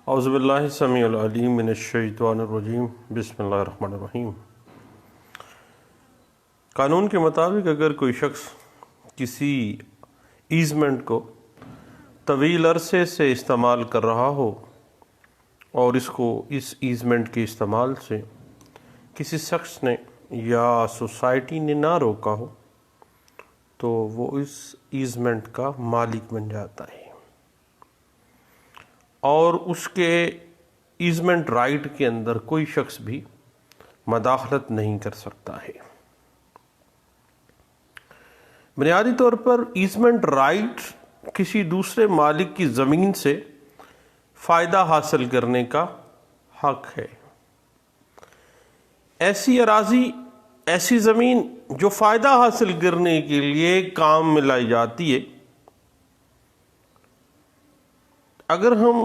اعوذ باللہ السمیع العلیم من الشیطان الرجیم بسم اللہ الرحمن الرحیم۔ قانون کے مطابق اگر کوئی شخص کسی ایزمنٹ کو طویل عرصے سے استعمال کر رہا ہو اور اس ایزمنٹ کے استعمال سے کسی شخص نے یا سوسائٹی نے نہ روکا ہو تو وہ اس ایزمنٹ کا مالک بن جاتا ہے اور اس کے ایزمنٹ رائٹ کے اندر کوئی شخص بھی مداخلت نہیں کر سکتا ہے۔ بنیادی طور پر ایزمنٹ رائٹ کسی دوسرے مالک کی زمین سے فائدہ حاصل کرنے کا حق ہے۔ ایسی اراضی، ایسی زمین جو فائدہ حاصل کرنے کے لیے کام میں لائی جاتی ہے، اگر ہم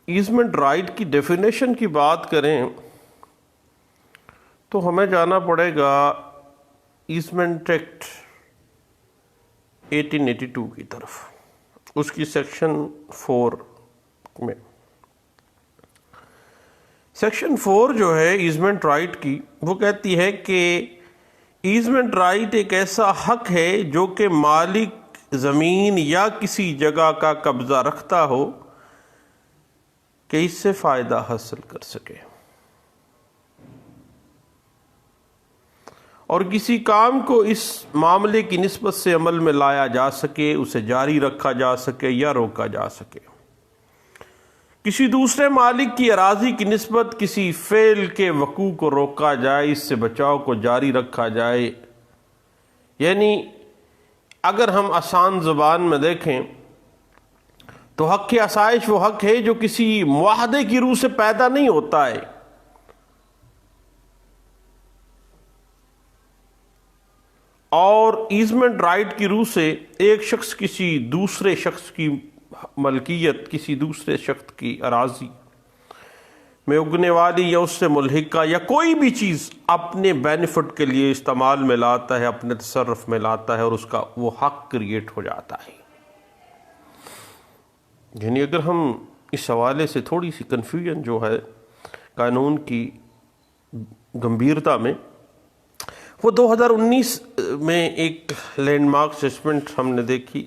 ایزمنٹ رائٹ کی ڈیفینیشن کی بات کریں تو ہمیں جانا پڑے گا ایزمنٹ ایکٹ 1882 کی طرف، اس کی سیکشن 4 میں۔ سیکشن 4 جو ہے ایزمنٹ رائٹ کی، وہ کہتی ہے کہ ایزمنٹ رائٹ ایک ایسا حق ہے جو کہ مالک زمین یا کسی جگہ کا قبضہ رکھتا ہو کہ اس سے فائدہ حاصل کر سکے اور کسی کام کو اس معاملے کی نسبت سے عمل میں لایا جا سکے، اسے جاری رکھا جا سکے یا روکا جا سکے۔ کسی دوسرے مالک کی اراضی کی نسبت کسی فعل کے وقوع کو روکا جائے، اس سے بچاؤ کو جاری رکھا جائے۔ یعنی اگر ہم آسان زبان میں دیکھیں تو حق آسائش وہ حق ہے جو کسی معاہدے کی روح سے پیدا نہیں ہوتا ہے، اور ایزمنٹ رائٹ کی روح سے ایک شخص کسی دوسرے شخص کی ملکیت، کسی دوسرے شخص کی اراضی میں اگنے والی یا اس سے ملحقہ یا کوئی بھی چیز اپنے بینیفٹ کے لیے استعمال میں لاتا ہے، اپنے تصرف میں لاتا ہے اور اس کا وہ حق کریٹ ہو جاتا ہے۔ یعنی اگر ہم اس حوالے سے تھوڑی سی کنفیوژن جو ہے قانون کی گمبھیرتا میں، وہ 2019 میں ایک لینڈ مارک ججمنٹ ہم نے دیکھی،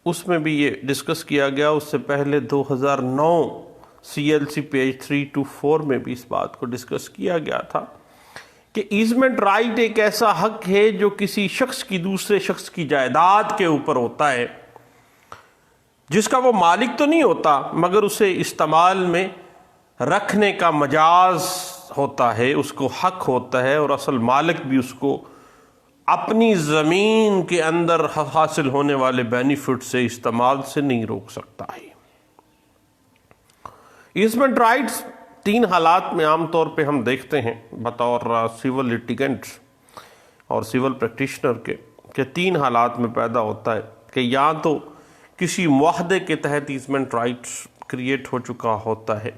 اس میں بھی یہ ڈسکس کیا گیا۔ اس سے پہلے 2009 CLC پیج 324 میں بھی اس بات کو ڈسکس کیا گیا تھا کہ ایزمنٹ رائٹ ایک ایسا حق ہے جو کسی شخص کی دوسرے شخص کی جائیداد کے اوپر ہوتا ہے، جس کا وہ مالک تو نہیں ہوتا مگر اسے استعمال میں رکھنے کا مجاز ہوتا ہے، اس کو حق ہوتا ہے، اور اصل مالک بھی اس کو اپنی زمین کے اندر حاصل ہونے والے بینیفٹ سے استعمال سے نہیں روک سکتا ہے۔ ایزمنٹ رائٹس 3 حالات میں عام طور پہ ہم دیکھتے ہیں بطور سیول لیٹیگنٹ اور سیول پریکٹیشنر کے، کہ 3 حالات میں پیدا ہوتا ہے کہ یا تو کسی معاہدے کے تحت ایزمنٹ رائٹس کریٹ ہو چکا ہوتا ہے،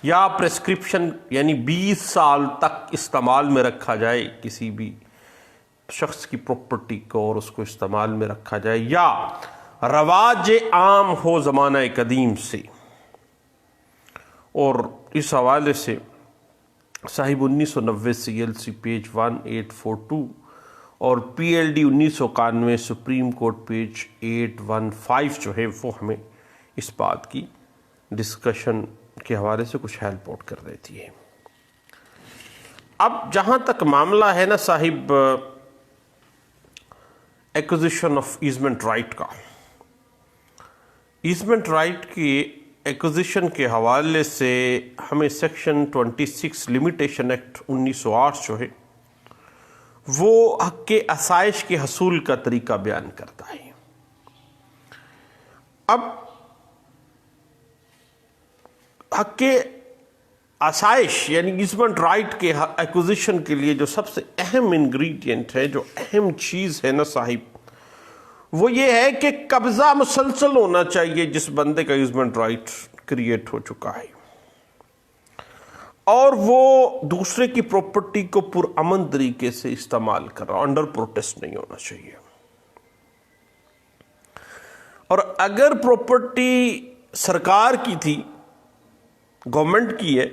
یا پریسکرپشن یعنی 20 سال تک استعمال میں رکھا جائے کسی بھی شخص کی پراپرٹی کو اور اس کو استعمال میں رکھا جائے، یا رواج عام ہو زمانہ قدیم سے۔ اور اس حوالے سے صاحب 1990 CLC پیج 1842 اور PLD 1991 سپریم کورٹ پیج 815 جو ہے وہ ہمیں اس بات کی ڈسکشن کے حوالے سے کچھ ہیلپ آؤٹ کر دیتی ہے۔ اب جہاں تک معاملہ ہے نا صاحب ایکوزیشن آف ایزمنٹ رائٹ کا، ایزمنٹ رائٹ کی ایکوزیشن کے حوالے سے ہمیں سیکشن 26 لمیٹیشن ایکٹ 1908 جو ہے وہ حق آسائش کے حصول کا طریقہ بیان کرتا ہے۔ اب حق آسائش یعنی ایزمنٹ رائٹ کے ایکوزیشن کے لیے جو سب سے اہم انگریڈینٹ ہے، جو اہم چیز ہے نا صاحب، وہ یہ ہے کہ قبضہ مسلسل ہونا چاہیے جس بندے کا ایزمنٹ رائٹ کریٹ ہو چکا ہے، اور وہ دوسرے کی پراپرٹی کو پرامن طریقے سے استعمال کر رہا، انڈر پروٹیسٹ نہیں ہونا چاہیے۔ اور اگر پراپرٹی سرکار کی تھی، گورنمنٹ کی ہے،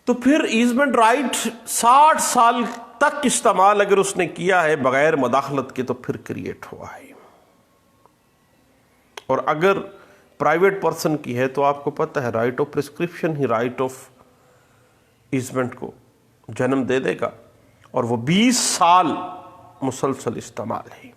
تو پھر ایزمنٹ رائٹ 60 سال تک استعمال اگر اس نے کیا ہے بغیر مداخلت کے تو پھر کریٹ ہوا ہے. اور اگر پرائیویٹ پرسن کی ہے تو آپ کو پتہ ہے رائٹ آف پرسکرپشن ہی رائٹ آف ایزمنٹ کو جنم دے دے گا، اور وہ 20 سال مسلسل استعمال ہے.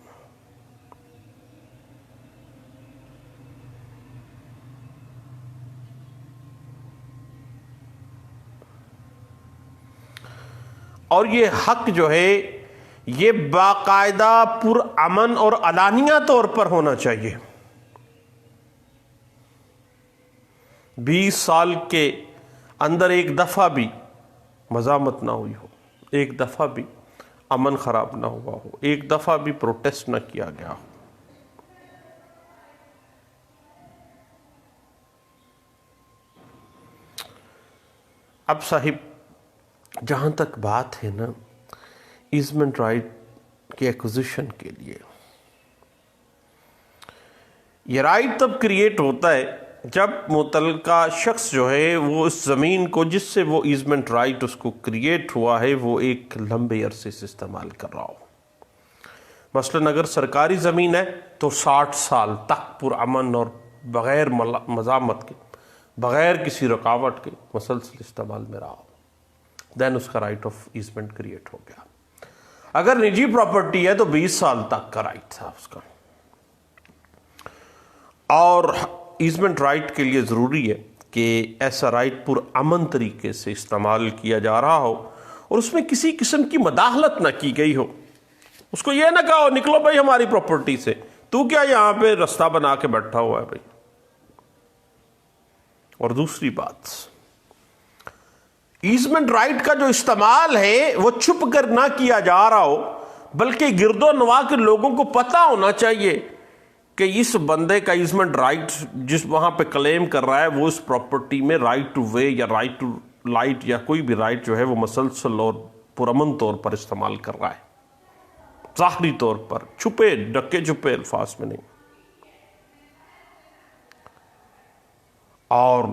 اور یہ حق جو ہے یہ باقاعدہ پرامن اور علانیہ طور پر ہونا چاہیے. 20 سال کے اندر ایک دفعہ بھی مزاحمت نہ ہوئی ہو، ایک دفعہ بھی امن خراب نہ ہوا ہو، ایک دفعہ بھی پروٹیسٹ نہ کیا گیا ہو. اب صاحب جہاں تک بات ہے نا ایزمنٹ رائٹ کی ایکوزیشن کے لیے، یہ رائٹ تب کریٹ ہوتا ہے جب متعلقہ شخص جو ہے وہ اس زمین کو جس سے وہ ایزمنٹ رائٹ اس کو کریٹ ہوا ہے وہ ایک لمبے عرصے سے استعمال کر رہا ہو. مثلاً اگر سرکاری زمین ہے تو 60 سال تک پرامن اور بغیر مزاحمت کے، بغیر کسی رکاوٹ کے مسلسل استعمال میں رہا ہو، دین اس کا رائٹ آف ایزمنٹ کریٹ ہو گیا. اگر نجی پراپرٹی ہے تو 20 سال تک کا رائٹ تھا اس کا. اور ایزمنٹ رائٹ کے لیے ضروری ہے کہ ایسا رائٹ پرامن طریقے سے استعمال کیا جا رہا ہو اور اس میں کسی قسم کی مداخلت نہ کی گئی ہو. اس کو یہ نہ کہا ہو نکلو بھائی ہماری پراپرٹی سے، تو کیا یہاں پہ رستہ بنا کے بیٹھا ہوا ہے بھائی. اور دوسری بات، ایزمنٹ رائٹ کا جو استعمال ہے وہ چھپ کر نہ کیا جا رہا ہو، بلکہ گرد و نواح کے لوگوں کو پتہ ہونا چاہیے کہ اس بندے کا ایزمنٹ رائٹ جس وہاں پہ کلیم کر رہا ہے وہ اس پراپرٹی میں رائٹ ٹو وے یا رائٹ ٹو لائٹ یا کوئی بھی رائٹ جو ہے وہ مسلسل اور پرامن طور پر استعمال کر رہا ہے، ظاہری طور پر، چھپے ڈکے چھپے الفاظ میں نہیں. اور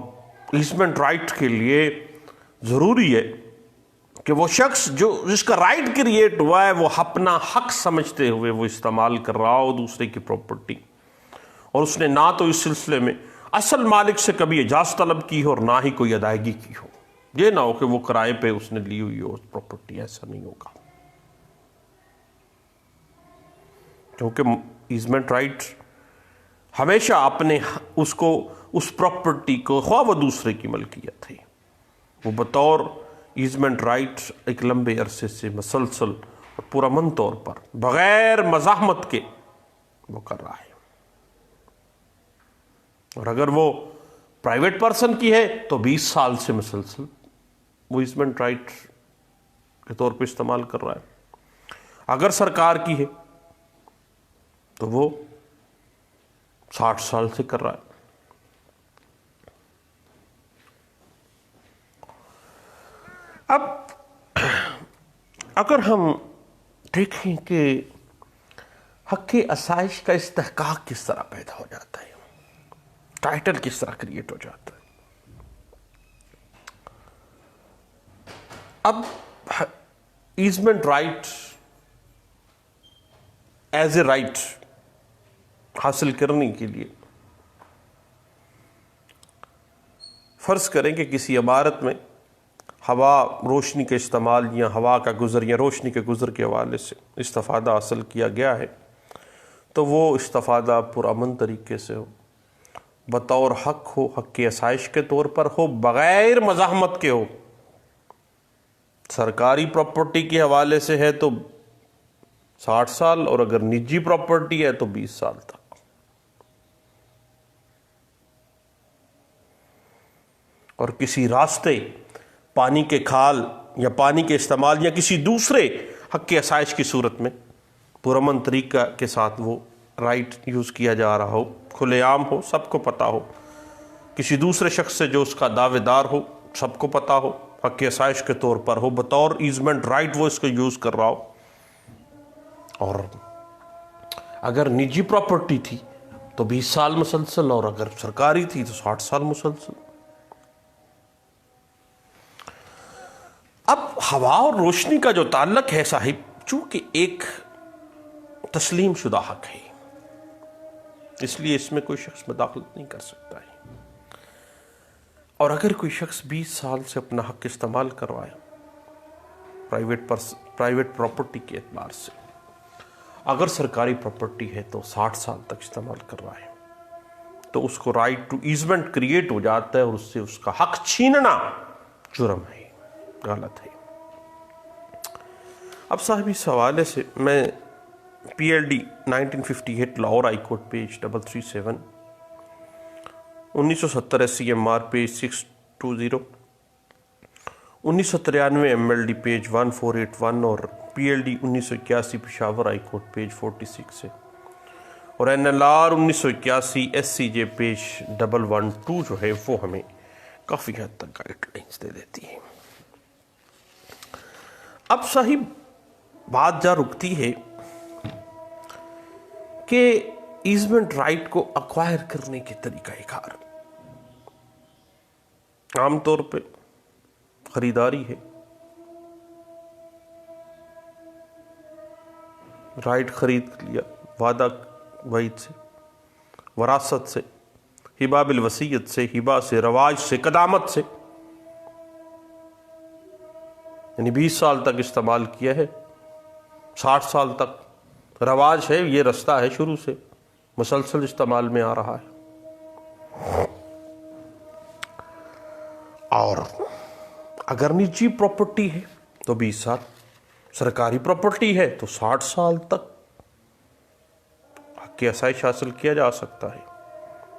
ایزمنٹ رائٹ کے لیے ضروری ہے کہ وہ شخص جو جس کا رائٹ کریٹ ہوا ہے وہ اپنا حق سمجھتے ہوئے وہ استعمال کر رہا ہو دوسرے کی پراپرٹی، اور اس نے نہ تو اس سلسلے میں اصل مالک سے کبھی اجازت طلب کی ہو اور نہ ہی کوئی ادائیگی کی ہو. یہ نہ ہو کہ وہ کرائے پہ اس نے لی ہوئی ہو پراپرٹی، ایسا نہیں ہوگا. کیونکہ ایزمنٹ رائٹ ہمیشہ اپنے اس پراپرٹی کو خواہ وہ دوسرے کی ملکیت ہے، وہ بطور ایزمنٹ رائٹ ایک لمبے عرصے سے مسلسل اور پرامن طور پر بغیر مزاحمت کے وہ کر رہا ہے. اور اگر وہ پرائیویٹ پرسن کی ہے تو 20 سال سے مسلسل وہ ایزمنٹ رائٹ کے طور پہ استعمال کر رہا ہے. اگر سرکار کی ہے تو وہ 60 سال سے کر رہا ہے. اب اگر ہم دیکھیں کہ حق آسائش کا استحقاق کس طرح پیدا ہو جاتا ہے، ٹائٹل کس طرح کریٹ ہو جاتا ہے. اب ایزمنٹ رائٹ ایز اے رائٹ حاصل کرنے کے لیے فرض کریں کہ کسی عمارت میں ہوا روشنی کے استعمال یا ہوا کا گزر یا روشنی کے گزر کے حوالے سے استفادہ حاصل کیا گیا ہے تو وہ استفادہ پرامن طریقے سے ہو، بطور حق ہو، حق کی آسائش کے طور پر ہو، بغیر مزاحمت کے ہو. سرکاری پراپرٹی کے حوالے سے ہے تو 60 سال، اور اگر نجی پراپرٹی ہے تو 20 سال تک. اور کسی راستے، پانی کے کھال یا پانی کے استعمال یا کسی دوسرے حق کی آسائش کی صورت میں پرامن طریقہ کے ساتھ وہ رائٹ یوز کیا جا رہا ہو، کھلے عام ہو، سب کو پتہ ہو، کسی دوسرے شخص سے جو اس کا دعوے دار ہو سب کو پتہ ہو، حق کی آسائش کے طور پر ہو، بطور ایزمنٹ رائٹ وہ اس کو یوز کر رہا ہو. اور اگر نجی پراپرٹی تھی تو 20 سال مسلسل، اور اگر سرکاری تھی تو 60 سال مسلسل۔ اب ہوا اور روشنی کا جو تعلق ہے صاحب، چونکہ ایک تسلیم شدہ حق ہے، اس لیے اس میں کوئی شخص مداخلت نہیں کر سکتا ہے۔ اور اگر کوئی شخص 20 سال سے اپنا حق استعمال کروائے پرائیویٹ پراپرٹی کے اعتبار سے، اگر سرکاری پراپرٹی ہے تو 60 سال تک استعمال کروائے، تو اس کو رائٹ ٹو ایزمنٹ کریٹ ہو جاتا ہے، اور اس سے اس کا حق چھیننا جرم ہے، غلط ہے۔ اب صاحب اس حوالے سے میں P L D 1958 Lahore high court page 337، 1970 S C M R page 620، 1993 M L D page 1481 اور P L D 1981 Peshawar high court page 46 ہے، اور N L R 1981 S C J page 112 جو ہے وہ ہمیں کافی حد تک گائیڈ لائنس دے دیتی ہے۔ اب صاحب بات جا رکتی ہے کہ ایزمنٹ رائٹ کو اکوائر کرنے کے طریقہ کار، عام طور پہ خریداری ہے، رائٹ خرید لیا وعدہ وعید سے، وراثت سے، ہبہ بالوصیت سے، ہبہ سے، رواج سے، قدامت سے، یعنی 20 سال تک استعمال کیا ہے، 60 سال تک رواج ہے، یہ رستہ ہے شروع سے مسلسل استعمال میں آ رہا ہے۔ اور اگر نجی پراپرٹی ہے تو 20 سال، سرکاری پراپرٹی ہے تو 60 سال تک حق کی آسائش حاصل کیا جا سکتا ہے،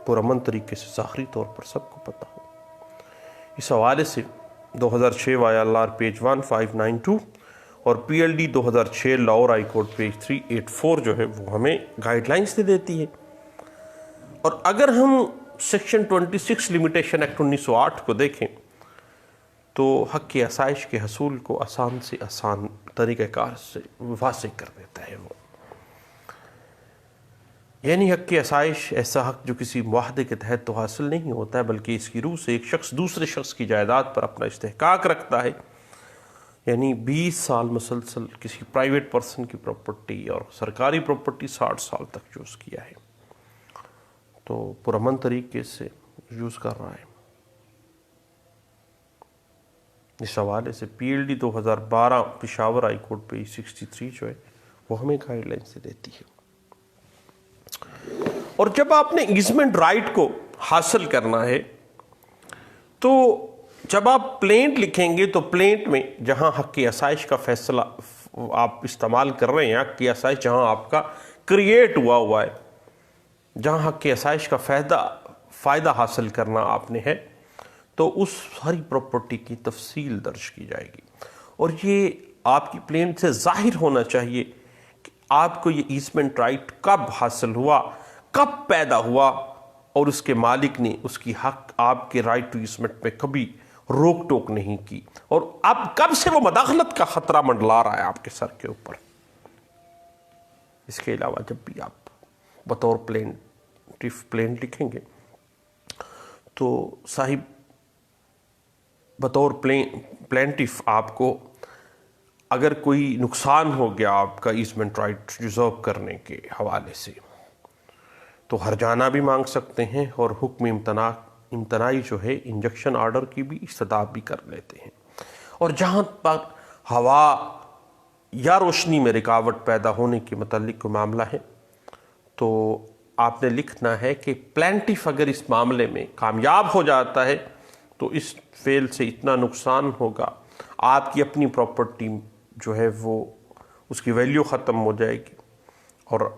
پرامن طریقے سے، ظاہری طور پر سب کو پتہ ہو۔ اس حوالے سے 2006 وائی ایل آر پیج 1592 اور P L D 2006 Lahore high court page 384 جو ہے وہ ہمیں گائیڈ لائنس دے دیتی ہے۔ اور اگر ہم سیکشن 26 لمیٹیشن ایکٹ 1908 کو دیکھیں تو حق کی آسائش کے حصول کو آسان سے آسان طریقہ کار سے واضح کر دیتا ہے وہ، یعنی حق کی آسائش ایسا حق جو کسی معاہدے کے تحت تو حاصل نہیں ہوتا ہے، بلکہ اس کی روح سے ایک شخص دوسرے شخص کی جائیداد پر اپنا استحقاق رکھتا ہے، یعنی 20 سال مسلسل کسی پرائیویٹ پرسن کی پراپرٹی اور سرکاری پراپرٹی 60 سال تک یوز کیا ہے، تو پرامن طریقے سے یوز کر رہا ہے۔ اس حوالے سے پی L D 2012 Peshawar high court page 63 جو ہے وہ ہمیں گائیڈ لائن سے دیتی ہے۔ اور جب آپ نے ایزمنٹ رائٹ کو حاصل کرنا ہے تو جب آپ پلینٹ لکھیں گے تو پلینٹ میں جہاں حق کی آسائش کا فیصلہ آپ استعمال کر رہے ہیں، حق کی آسائش جہاں آپ کا کریٹ ہوا ہے، جہاں حق کی آسائش کا فائدہ حاصل کرنا آپ نے ہے، تو اس ساری پراپرٹی کی تفصیل درج کی جائے گی، اور یہ آپ کی پلینٹ سے ظاہر ہونا چاہیے کہ آپ کو یہ ایزمنٹ رائٹ کب حاصل ہوا، کب پیدا ہوا، اور اس کے مالک نے اس کی حق آپ کے رائٹ ٹو ایزمنٹ میں کبھی روک ٹوک نہیں کی، اور اب کب سے وہ مداخلت کا خطرہ منڈلا رہا ہے آپ کے سر کے اوپر۔ اس کے علاوہ جب بھی آپ بطور پلینٹ لکھیں گے تو صاحب بطور پلینٹف آپ کو اگر کوئی نقصان ہو گیا آپ کا ایزمنٹ رائٹ ریزرو کرنے کے حوالے سے تو ہرجانہ بھی مانگ سکتے ہیں، اور حکم امتناعی جو ہے انجکشن آرڈر کی بھی استدعا بھی کر لیتے ہیں۔ اور جہاں پر ہوا یا روشنی میں رکاوٹ پیدا ہونے کے متعلق کوئی معاملہ ہے تو آپ نے لکھنا ہے کہ پلینٹف اگر اس معاملے میں کامیاب ہو جاتا ہے تو اس فعل سے اتنا نقصان ہوگا، آپ کی اپنی پراپرٹی جو ہے وہ اس کی ویلیو ختم ہو جائے گی، اور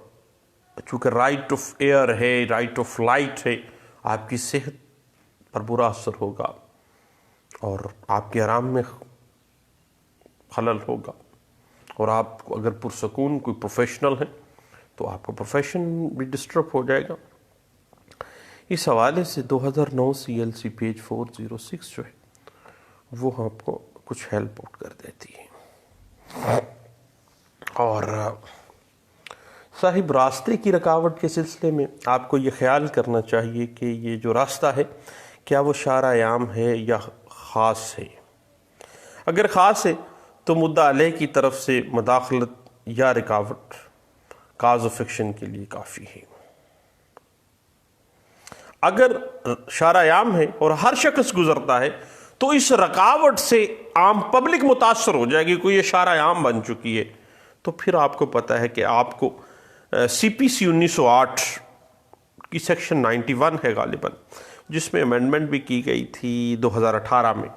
چونکہ رائٹ آف ایئر ہے، رائٹ آف لائٹ ہے، آپ کی صحت پر برا اثر ہوگا اور آپ کے آرام میں خلل ہوگا، اور آپ کو اگر پرسکون کوئی پروفیشنل ہے تو آپ کا پروفیشن بھی ڈسٹرب ہو جائے گا۔ اس حوالے سے 2009 سی ایل سی پیج 406 جو ہے وہ آپ کو کچھ ہیلپ آؤٹ کر دیتی ہے۔ اور صاحب راستے کی رکاوٹ کے سلسلے میں آپ کو یہ خیال کرنا چاہیے کہ یہ جو راستہ ہے کیا وہ شارع عام ہے یا خاص ہے۔ اگر خاص ہے تو مدعا علیہ کی طرف سے مداخلت یا رکاوٹ کاز آف ایکشن کے لیے کافی ہے۔ اگر شارع عام ہے اور ہر شخص گزرتا ہے تو اس رکاوٹ سے عام پبلک متاثر ہو جائے گی، کوئی یہ شارع عام بن چکی ہے، تو پھر آپ کو پتہ ہے کہ آپ کو سی پی سی 1908 کی سیکشن 91 ہے غالباً، جس میں امینڈمنٹ بھی کی گئی تھی 2018 میں،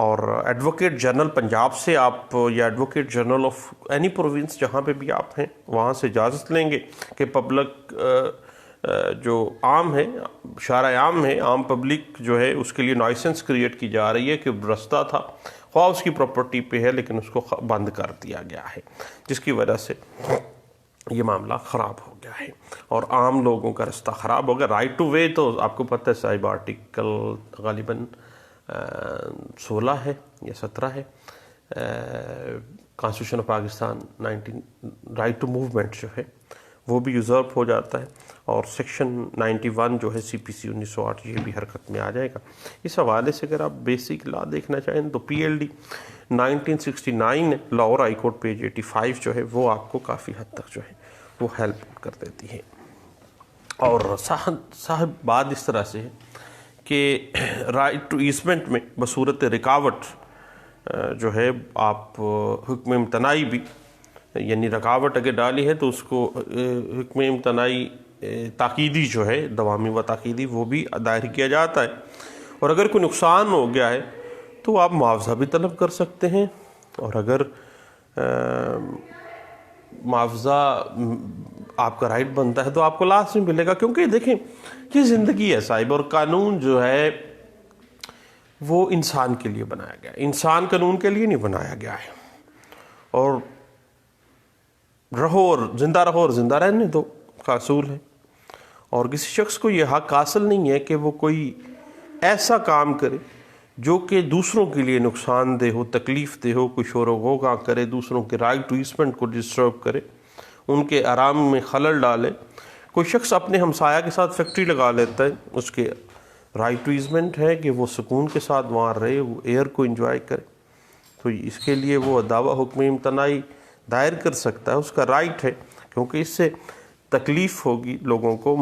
اور ایڈوکیٹ جنرل پنجاب سے آپ یا advocate general of any province جہاں پہ بھی آپ ہیں وہاں سے اجازت لیں گے کہ پبلک جو عام ہے، شارع عام ہے، عام پبلک جو ہے اس کے لیے نوائسنس کریٹ کی جا رہی ہے کہ رستہ تھا، خواہ اس کی پراپرٹی پہ ہے لیکن اس کو بند کر دیا گیا ہے، جس کی وجہ سے یہ معاملہ خراب ہو گیا ہے اور عام لوگوں کا رستہ خراب ہو گیا۔ رائٹ ٹو وے تو آپ کو پتہ ہے صاحب آرٹیکل غالباً 16 ہے یا 17 ہے constitution of Pakistan 19 right to movement جو ہے وہ بھی یوزرپ ہو جاتا ہے، اور سیکشن 91 جو ہے سی پی سی 1908 یہ بھی حرکت میں آ جائے گا۔ اس حوالے سے اگر آپ بیسک لا دیکھنا چاہیں تو پی L D 1969 Lahore high court page 85 جو ہے وہ آپ کو کافی حد تک جو ہے وہ ہیلپ کر دیتی ہے۔ اور صاحب بات اس طرح سے ہے کہ رائٹ ٹو ایزمنٹ میں بصورت رکاوٹ جو ہے آپ حکم امتناعی بھی، یعنی رکاوٹ اگر ڈالی ہے تو اس کو حکم امتناعی تاکیدی جو ہے دوامی و تاکیدی وہ بھی دائر کیا جاتا ہے، اور اگر کوئی نقصان ہو گیا ہے تو آپ معاوضہ بھی طلب کر سکتے ہیں، اور اگر معاوضہ آپ کا رائٹ بنتا ہے تو آپ کو لازمی ملے گا، کیونکہ دیکھیں یہ زندگی ہے صاحب، اور قانون جو ہے وہ انسان کے لیے بنایا گیا ہے، انسان قانون کے لیے نہیں بنایا گیا ہے، اور رہو اور زندہ رہنے دو کا اصول ہے، اور کسی شخص کو یہ حق حاصل نہیں ہے کہ وہ کوئی ایسا کام کرے جو کہ دوسروں کے لیے نقصان دہ ہو، تکلیف دہ ہو، کوئی شور و غوغا کرے، دوسروں کے رائٹ ٹو ایزمنٹ کو ڈسٹرب کرے، ان کے آرام میں خلل ڈالے۔ کوئی شخص اپنے ہمسایہ کے ساتھ فیکٹری لگا لیتا ہے، اس کے رائٹ ٹو ایزمنٹ ہے کہ وہ سکون کے ساتھ وہاں رہے، وہ ایئر کو انجوائے کرے، تو اس کے لیے وہ دعویٰ حکم امتناعی دائر کر سکتا ہے، اس کا رائٹ ہے، کیونکہ اس سے تکلیف ہوگی لوگوں کو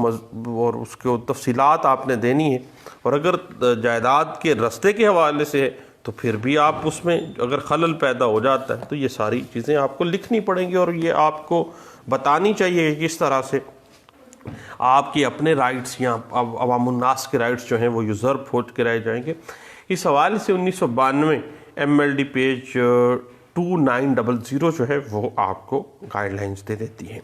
اور اس کو تفصیلات آپ نے دینی ہے، اور اگر جائیداد کے رستے کے حوالے سے ہے تو پھر بھی آپ اس میں اگر خلل پیدا ہو جاتا ہے تو یہ ساری چیزیں آپ کو لکھنی پڑیں گی، اور یہ آپ کو بتانی چاہیے کہ کس طرح سے آپ کے اپنے رائٹس یا عوام الناس کے رائٹس جو ہیں وہ یوزرپ ہو کے رہ جائیں گے۔ اس حوالے سے 1992 ایم ایل ڈی پیج 2900 جو ہے وہ آپ کو گائیڈ لائنز دے دیتی ہیں۔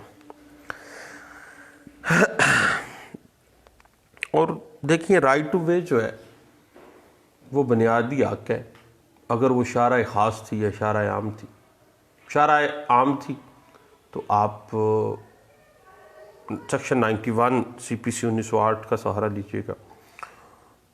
اور دیکھیے رائٹ ٹو وے جو ہے وہ بنیادی حق ہے، اگر وہ شارع خاص تھی یا شارع عام تھی۔ شارع عام تھی تو آپ سیکشن 91 سی پی سی 1908 کا سہارا لیجیے گا،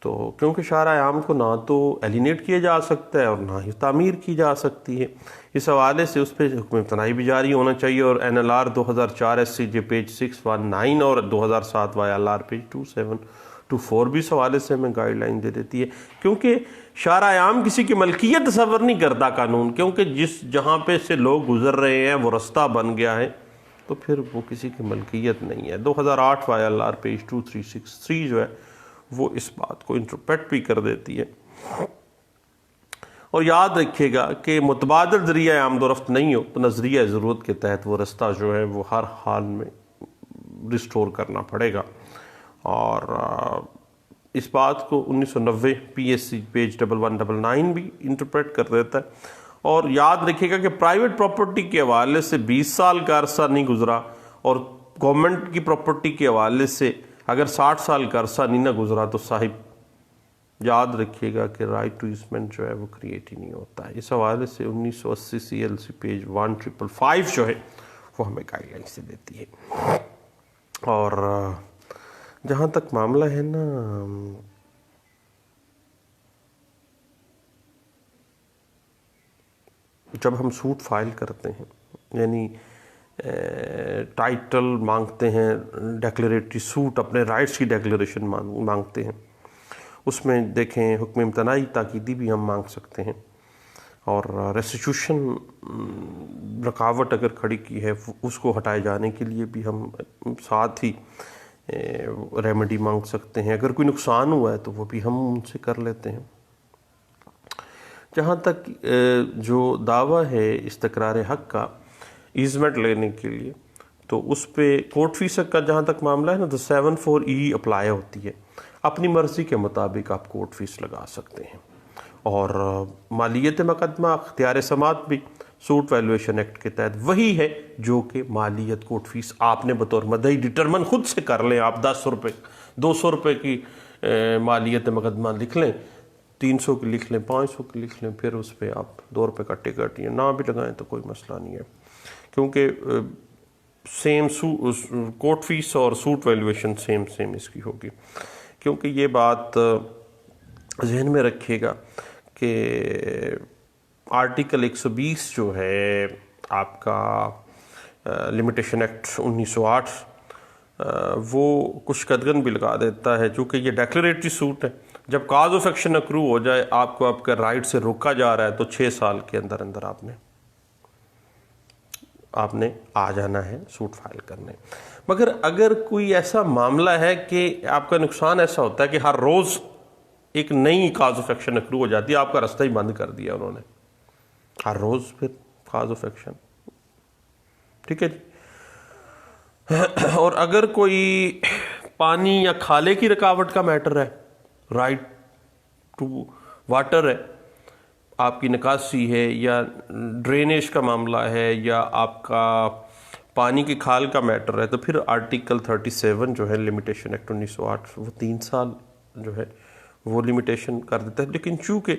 تو کیونکہ شارع عام کو نہ تو ایلینیٹ کیا جا سکتا ہے اور نہ ہی تعمیر کی جا سکتی ہے، اس حوالے سے اس پہ حکم امتناعی بھی جاری ہونا چاہیے، اور N L R 2004 S C J page 619 اور 2007 وائی ایل آر پیج 2724 بھی اس حوالے سے ہمیں گائیڈ لائن دے دیتی ہے، کیونکہ شارع عام کسی کی ملکیت تصور نہیں کرتا قانون، کیونکہ جہاں پہ سے لوگ گزر رہے ہیں وہ رستہ بن گیا ہے تو پھر وہ کسی کی ملکیت نہیں ہے۔ 2008 وائی ایل آر پیج 2363 جو ہے وہ اس بات کو انٹرپریٹ بھی کر دیتی ہے۔ اور یاد رکھیے گا کہ متبادل ذریعہ آمد و رفت نہیں ہو تو نظریہ ضرورت کے تحت وہ رستہ جو ہے وہ ہر حال میں ریسٹور کرنا پڑے گا، اور اس بات کو 1990 پی ایس سی پیج 1199 بھی انٹرپریٹ کر دیتا ہے۔ اور یاد رکھیے گا کہ پرائیویٹ پراپرٹی کے حوالے سے 20 سال کا عرصہ نہیں گزرا، اور گورنمنٹ کی پراپرٹی کے حوالے سے اگر 60 سال کا عرصہ نہیں نہ گزرا تو صاحب یاد رکھیے گا کہ رائٹ ٹو ایزمنٹ جو ہے وہ کریٹ ہی نہیں ہوتا ہے۔ اس حوالے سے 1980 سی ایل سی پیج 1555 جو ہے وہ ہمیں گائیڈ لائن سے دیتی ہے۔ اور جہاں تک معاملہ ہے نا جب ہم سوٹ فائل کرتے ہیں، یعنی ٹائٹل مانگتے ہیں، ڈیکلیریٹری سوٹ، اپنے رائٹس کی ڈیکلیریشن مانگتے ہیں، اس میں دیکھیں حکم امتناعی تاکیدی بھی ہم مانگ سکتے ہیں، اور ریسٹیٹیوشن رکاوٹ اگر کھڑی کی ہے اس کو ہٹائے جانے کے لیے بھی ہم ساتھ ہی ریمیڈی مانگ سکتے ہیں۔ اگر کوئی نقصان ہوا ہے تو وہ بھی ہم ان سے کر لیتے ہیں۔ جہاں تک جو دعویٰ ہے استقرار حق کا ایزمنٹ لینے کے لیے، تو اس پہ کورٹ فیس کا جہاں تک معاملہ ہے نا، تو 74E اپلائی ہوتی ہے، اپنی مرضی کے مطابق آپ کورٹ فیس لگا سکتے ہیں۔ اور مالیت مقدمہ اختیار سماعت بھی سوٹ ویلویشن ایکٹ کے تحت وہی ہے جو کہ مالیت کورٹ فیس آپ نے بطور مدعی ڈٹرمن خود سے کر لیں۔ آپ 10 روپے 200 روپے کی مالیت مقدمہ لکھ لیں، 300 کی لکھ لیں، 500 کی لکھ لیں، پھر اس پہ آپ 2 روپے کا ٹکٹ یا نہ بھی لگائیں تو کوئی مسئلہ نہیں ہے، کیونکہ سیم کورٹ فیس اور سوٹ ویلویشن سیم اس کی ہوگی۔ کیونکہ یہ بات ذہن میں رکھیے گا کہ آرٹیکل 120 جو ہے آپ کا لمیٹیشن ایکٹ 1908 وہ کچھ قدغن بھی لگا دیتا ہے، چونکہ یہ ڈیکلیریٹری سوٹ ہے۔ جب کاز آف ایکشن اکرو ہو جائے، آپ کو آپ کا رائٹ سے روکا جا رہا ہے، تو 6 سال کے اندر اندر آپ نے آ جانا ہے سوٹ فائل کرنے۔ مگر اگر کوئی ایسا معاملہ ہے کہ آپ کا نقصان ایسا ہوتا ہے کہ ہر روز ایک نئی کاز آف ایکشن اکرو ہو جاتی ہے، آپ کا راستہ ہی بند کر دیا انہوں نے، ہر روز پھر کاز آف ایکشن، ٹھیک ہے جی۔ اور اگر کوئی پانی یا کھالے کی رکاوٹ کا میٹر ہے، رائٹ ٹو واٹر ہے، آپ کی نکاسی ہے یا ڈرینیج کا معاملہ ہے یا آپ کا پانی کی کھال کا میٹر ہے، تو پھر آرٹیکل 37 جو ہے لمیٹیشن ایکٹ 1908 وہ 3 سال جو ہے وہ لمیٹیشن کر دیتا ہے۔ لیکن چونکہ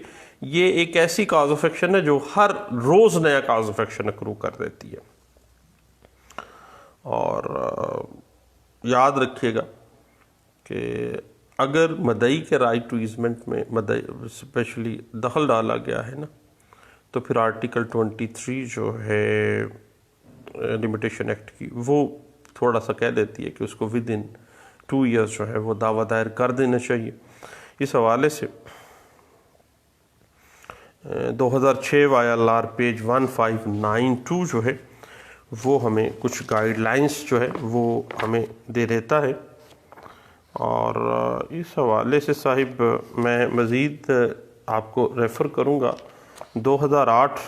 یہ ایک ایسی کاز آف ایکشن ہے جو ہر روز نیا کاز آف ایکشن اکرو کر دیتی ہے، اور یاد رکھیے گا کہ اگر مدعی کے رائٹ ٹو ایزمنٹ میں مدعی اسپیشلی دخل ڈالا گیا ہے نا، تو پھر آرٹیکل 23 جو ہے لمیٹیشن ایکٹ کی وہ تھوڑا سا کہہ دیتی ہے کہ اس کو ود ان 2 ایئرس جو ہے وہ دعویٰ دائر کر دینا چاہیے۔ اس حوالے سے 2006 YLR پیج 1592 جو ہے وہ ہمیں کچھ گائیڈ لائنز جو ہے وہ ہمیں دے دیتا ہے، اور اس حوالے سے صاحب میں مزید آپ کو ریفر کروں گا 2008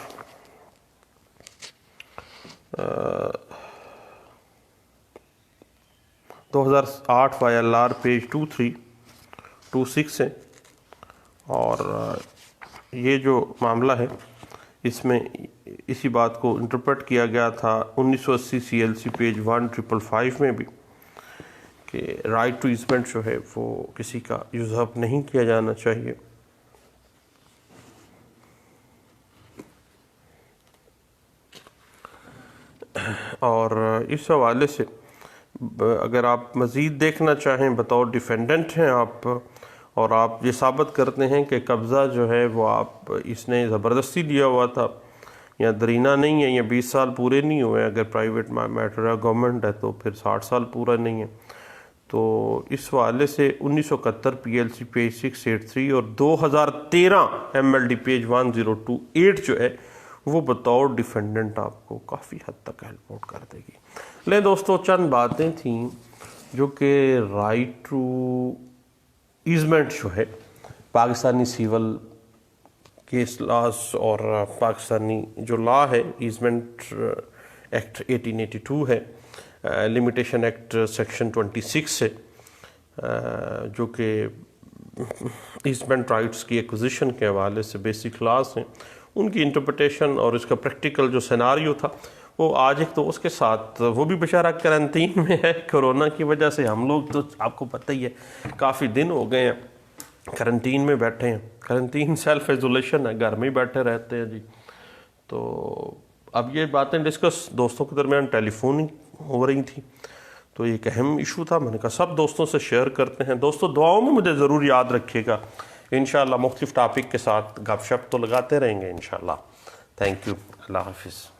YLR پیج 2326 ہے، اور یہ جو معاملہ ہے اس میں اسی بات کو انٹرپریٹ کیا گیا تھا 1980 CLC پیج 1555 میں بھی، کہ رائٹ ٹو ایزمنٹ جو ہے وہ کسی کا یوزرپ نہیں کیا جانا چاہیے۔ اور اس حوالے سے اگر آپ مزید دیکھنا چاہیں، بطور ڈیفینڈنٹ ہیں آپ، اور آپ یہ ثابت کرتے ہیں کہ قبضہ جو ہے وہ آپ اس نے زبردستی لیا ہوا تھا یا درینہ نہیں ہے، یا 20 سال پورے نہیں ہوئے، اگر پرائیویٹ میٹر ہے گورنمنٹ ہے تو پھر 60 سال پورا نہیں ہے، تو اس حوالے سے 1971 PLC پیج 683 اور 2013 MLD پیج 1028 جو ہے وہ بطور ڈیفینڈنٹ آپ کو کافی حد تک ہیلپ آؤٹ کر دے گی۔ لیں دوستو، چند باتیں تھیں جو کہ رائٹ ٹو ایزمنٹ جو ہے پاکستانی سیول کیس لاز اور پاکستانی جو لا ہے ایزمنٹ ایکٹ 1882 ہے، لمیٹیشن ایکٹ سیکشن 26 ہے، جو کہ ایزمنٹ رائٹس کی ایکوزیشن کے حوالے سے بیسک لاز ہیں، ان کی انٹرپریٹیشن اور اس کا پریکٹیکل جو سیناریو تھا وہ آج ایک دوست کے ساتھ، وہ بھی بیچارہ کرنٹین میں ہے کرونا کی وجہ سے، ہم لوگ تو آپ کو پتہ ہی ہے کافی دن ہو گئے ہیں کرنٹین میں بیٹھے ہیں، کرنٹین سیلف ایزولیشن ہے، گھر میں ہی بیٹھے رہتے ہیں جی۔ تو اب یہ باتیں ڈسکس دوستوں کے درمیان ٹیلی فون ہو رہی تھیں، تو ایک اہم ایشو تھا، میں نے کہا سب دوستوں سے شیئر کرتے ہیں۔ دوستوں دعاؤں میں مجھے ضرور یاد رکھیے گا، انشاءاللہ مختلف ٹاپک کے ساتھ گپ شپ تو لگاتے رہیں گے انشاءاللہ۔ تھینک یو، اللہ حافظ۔